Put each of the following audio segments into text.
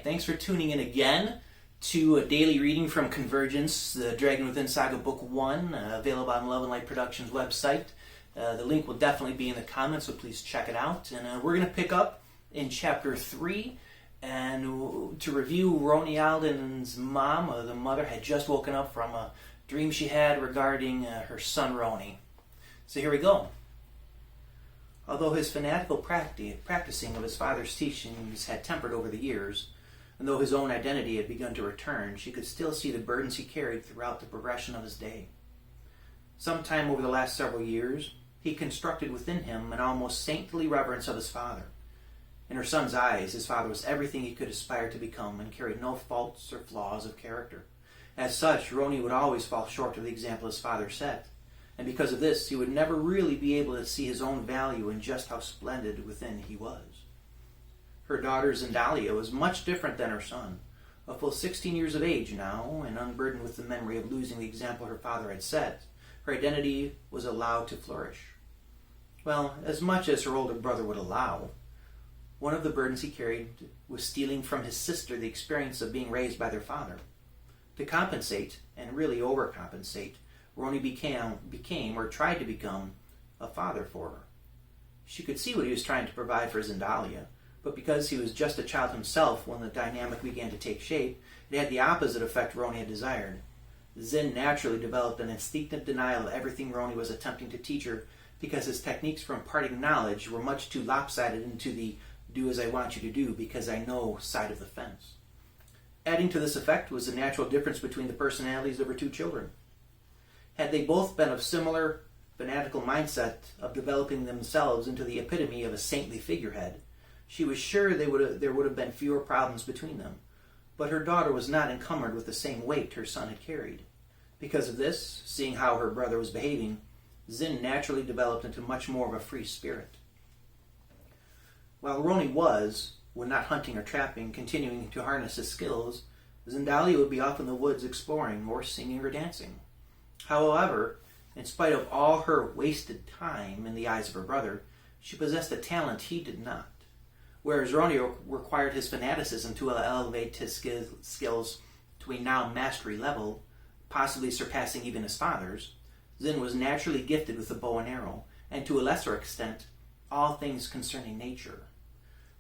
Thanks for tuning in again to a daily reading from Convergence, the Dragon Within Saga Book 1, available on Love and Light Productions website. The link will definitely be in the comments, so please check it out. And we're going to pick up in Chapter 3, and to review, Roni Alden's mom, the mother, had just woken up from a dream she had regarding her son Roni. So here we go. Although his fanatical practicing of his father's teachings had tempered over the years, and though his own identity had begun to return, she could still see the burdens he carried throughout the progression of his day. Sometime over the last several years, he constructed within him an almost saintly reverence of his father. In her son's eyes, his father was everything he could aspire to become and carried no faults or flaws of character. As such, Roni would always fall short of the example his father set, and because of this, he would never really be able to see his own value in just how splendid within he was. Her daughter Zendalia was much different than her son. A full 16 years of age now, and unburdened with the memory of losing the example her father had set, her identity was allowed to flourish. Well, as much as her older brother would allow. One of the burdens he carried was stealing from his sister the experience of being raised by their father. To compensate, and really overcompensate, Roni became, or tried to become, a father for her. She could see what he was trying to provide for Zendalia, but because he was just a child himself when the dynamic began to take shape, it had the opposite effect Roni had desired. Zen naturally developed an instinctive denial of everything Roni was attempting to teach her because his techniques for imparting knowledge were much too lopsided into the do as I want you to do because I know side of the fence. Adding to this effect was the natural difference between the personalities of her two children. Had they both been of similar fanatical mindset of developing themselves into the epitome of a saintly figurehead, she was sure there would have been fewer problems between them. But her daughter was not encumbered with the same weight her son had carried. Because of this, seeing how her brother was behaving, Zin naturally developed into much more of a free spirit. While Roni was, when not hunting or trapping, continuing to harness his skills, Zendalia would be off in the woods exploring or singing or dancing. However, in spite of all her wasted time in the eyes of her brother, she possessed a talent he did not. Whereas Roni required his fanaticism to elevate his skills to a now mastery level, possibly surpassing even his father's, Zin was naturally gifted with the bow and arrow, and to a lesser extent, all things concerning nature.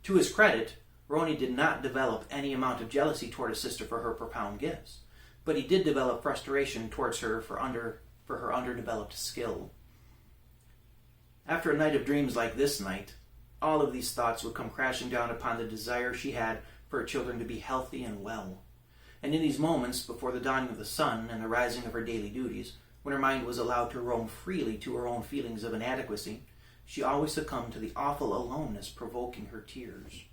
To his credit, Roni did not develop any amount of jealousy toward his sister for her propound gifts, but he did develop frustration towards her for her underdeveloped skill. After a night of dreams like this night, all of these thoughts would come crashing down upon the desire she had for her children to be healthy and well. And in these moments, before the dawning of the sun and the rising of her daily duties, when her mind was allowed to roam freely to her own feelings of inadequacy, she always succumbed to the awful aloneness provoking her tears.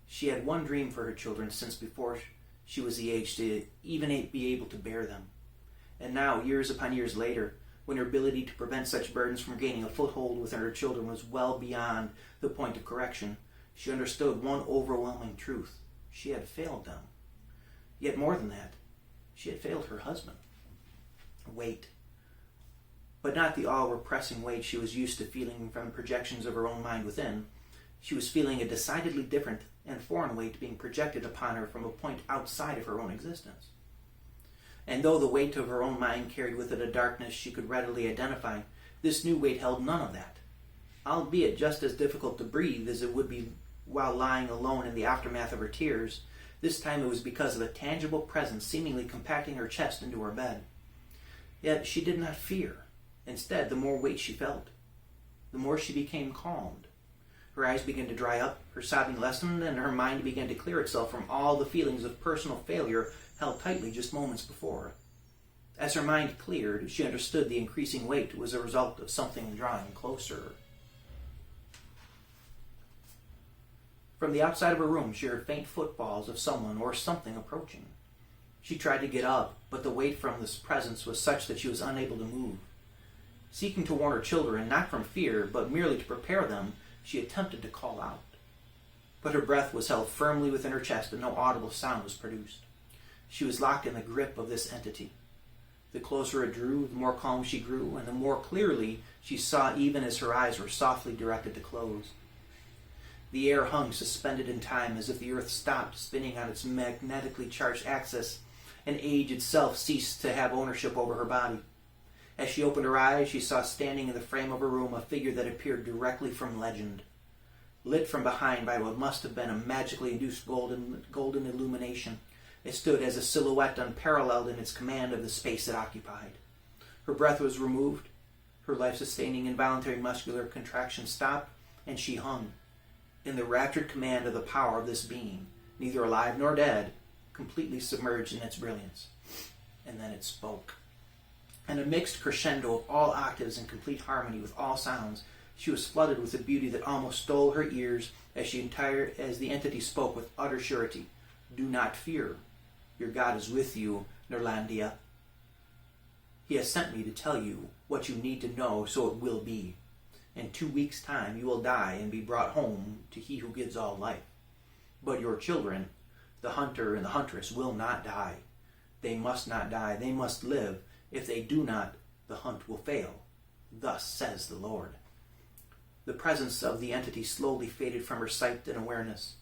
She had one dream for her children since before she was the age to even be able to bear them. And now, years upon years later, when her ability to prevent such burdens from gaining a foothold within her children was well beyond the point of correction, she understood one overwhelming truth. She had failed them. Yet more than that, she had failed her husband. Weight. But not the all-repressing weight she was used to feeling from projections of her own mind within. She was feeling a decidedly different and foreign weight being projected upon her from a point outside of her own existence. And though the weight of her own mind carried with it a darkness she could readily identify, this new weight held none of that, albeit just as difficult to breathe as it would be while lying alone in the aftermath of her tears. This time it was because of a tangible presence seemingly compacting her chest into her bed. Yet she did not fear. Instead, the more weight she felt, the more she became calmed. Her eyes began to dry up, her sobbing lessened, and her mind began to clear itself from all the feelings of personal failure held tightly just moments before. As her mind cleared, she understood the increasing weight was a result of something drawing closer. From the outside of her room, she heard faint footfalls of someone or something approaching. She tried to get up, but the weight from this presence was such that she was unable to move. Seeking to warn her children, not from fear, but merely to prepare them, she attempted to call out. But her breath was held firmly within her chest and no audible sound was produced. She was locked in the grip of this entity. The closer it drew, the more calm she grew, and the more clearly she saw even as her eyes were softly directed to close. The air hung suspended in time as if the earth stopped spinning on its magnetically charged axis, and age itself ceased to have ownership over her body. As she opened her eyes, she saw standing in the frame of her room a figure that appeared directly from legend. Lit from behind by what must have been a magically induced golden illumination, it stood as a silhouette unparalleled in its command of the space it occupied. Her breath was removed, her life-sustaining involuntary muscular contraction stopped, and she hung, in the raptured command of the power of this being, neither alive nor dead, completely submerged in its brilliance. And then it spoke. In a mixed crescendo of all octaves in complete harmony with all sounds, she was flooded with a beauty that almost stole her ears as the entity spoke with utter surety. Do not fear. Your God is with you, Nerlandia. He has sent me to tell you what you need to know, so it will be. In 2 weeks' time you will die and be brought home to he who gives all life. But your children, the hunter and the huntress, will not die. They must not die. They must live. If they do not, the hunt will fail. Thus says the Lord. The presence of the entity slowly faded from her sight and awareness.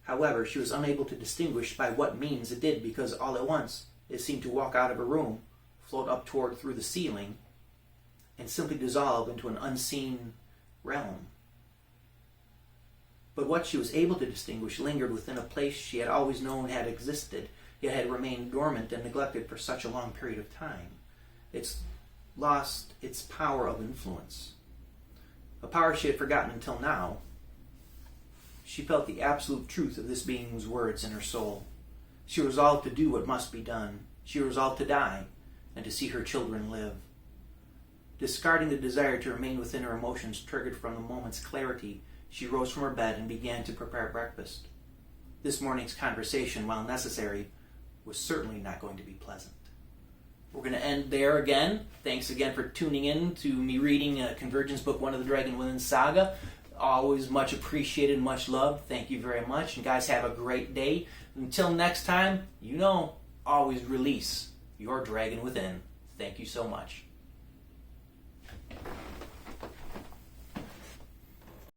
However, she was unable to distinguish by what means it did, because all at once it seemed to walk out of her room, float up through the ceiling, and simply dissolve into an unseen realm. But what she was able to distinguish lingered within a place she had always known had existed, yet had remained dormant and neglected for such a long period of time. It's lost its power of influence. A power she had forgotten until now. She felt the absolute truth of this being's words in her soul. She resolved to do what must be done. She resolved to die and to see her children live. Discarding the desire to remain within her emotions triggered from the moment's clarity, she rose from her bed and began to prepare breakfast. This morning's conversation, while necessary, was certainly not going to be pleasant. We're going to end there again. Thanks again for tuning in to me reading Convergence Book 1 of the Dragon Within Saga. Always much appreciated, much loved. Thank you very much. And guys, have a great day. Until next time, always release your dragon within. Thank you so much.